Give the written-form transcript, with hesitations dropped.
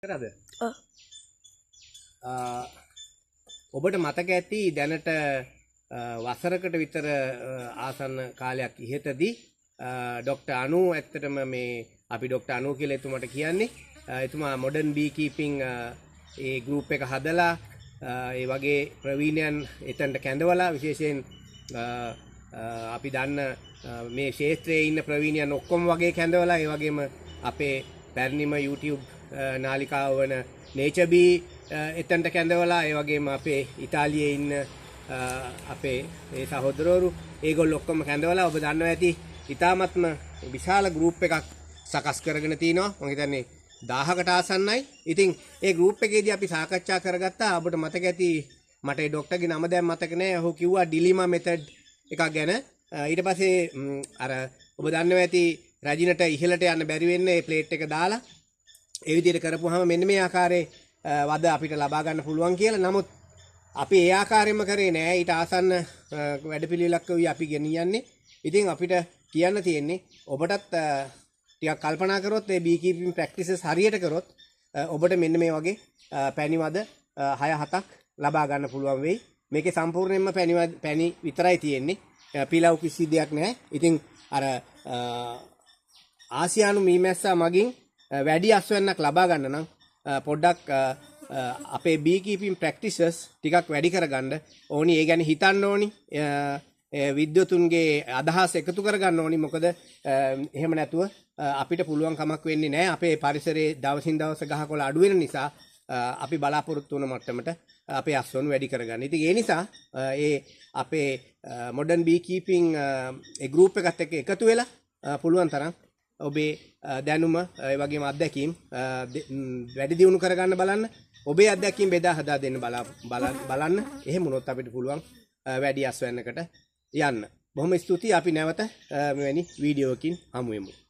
කරද? ඔබට මතක ඇති දැනට වසරකට විතර ආසන්න කාලයක් ඉහතදී ඩොක්ටර් අනු ඇත්තටම මේ අපි ඩොක්ටර් අනු කියලා එතුමාට කියන්නේ එතුමා මොඩර්න් බී කීපින් ඒ ගෲප් එක හදලා ඒ වගේ ප්‍රවීණයන් එතනට කැඳවලා විශේෂයෙන් අපි දන්න මේ ක්ෂේත්‍රයේ ඉන්න ප්‍රවීණයන් ඔක්කොම වගේ කැඳවලා ඒ වගේම අපේ පැරණිම YouTube නාලිකාව වන Nature Bee එතනට කැඳවලා ඒ වගේම අපේ ඉතාලියේ ඉන්න අපේ ඒ සහෝදරවරු ඒගොල්ලෝ ඔක්කොම කැඳවලා ඔබ දන්නවා ඇති ඉතාමත්ම විශාල ගෲප් එකක් සකස් කරගෙන තිනවා මම හිතන්නේ 1000කට ආසන්නයි. ඉතින් ඒ ගෲප් එකේදී අපි සාකච්ඡා කරගත්තා ඔබට මතක ඇති මට ඒ ડોක්ටර්ගේ නම දැන් මතක නැහැ. ඔහු කිව්වා ඩිලිමා මෙතඩ් එකක් ගැන. ඊට පස්සේ අර ඔබ දන්නවා ඇති රජිනට ඉහළට යන්න බැරි වෙන්නේ මේ ප්ලේට් එක දාලා ඒ විදිහට කරපුවාම මෙන්න මේ ආකාරයේ වද අපිට ලබා ගන්න පුළුවන් කියලා. නමුත් අපි ඒ ආකාරයෙන්ම කරේ නෑ. ඊට ආසන්න වැඩපිළිවෙලක් අපි ගෙනියන්නේ. ඉතින් අපිට කියන්න තියෙන්නේ ඔබටත් ටිකක් කල්පනා කරොත් මේ බී කීපින් ප්‍රැක්ටිසස් හරියට කරොත් ඔබට මෙන්න මේ වගේ පැණිවද 6-7ක් ලබා ගන්න පුළුවන් වෙයි. මේකේ සම්පූර්ණයෙන්ම පැණි විතරයි තියෙන්නේ. පිලව් කිසි දෙයක් නැහැ. ඉතින් අර ආසියානු මීමැස්සා මගින් වැඩි අස්වැන්නක් ලබා ගන්න නම් පොඩ්ඩක් අපේ බී කීපින් ප්‍රැක්ටිසස් ටිකක් වැඩි කරගන්න ඕනි. ඒ ගැන හිතන්න ඕනි. විද්‍යුතුන්ගේ අදහස් එකතු කරගන්න ඕනි. මොකද එහෙම නැතුව අපිට පුළුවන් කමක් වෙන්නේ නැහැ. අපේ පරිසරයේ දවසින් දවස ගහකොළ අඩු වෙන නිසා අපි බලාපොරොත්තු වන මට්ටමට අපේ අස්වැන්නු වැඩි කරගන්න. ඉතින් ඒ නිසා ඒ අපේ මොඩර්න් බී කීපින් ඒ ගෲප් එකත් එක්ක එකතු වෙලා පුළුවන් තරම් ඔබේ දැනුම ඒ වගේම අත්දැකීම් වැඩි දියුණු කරගන්න බලන්න. ඔබේ අත්දැකීම් බෙදා හදා දෙන්න බලන්න. එහෙම වුණොත් අපිට පුළුවන් වැඩි අස්වැන්නකට යන්න. බොහොම ස්තුතියි. අපි නැවත මෙවැනි වීඩියෝකින් හමු වෙමු.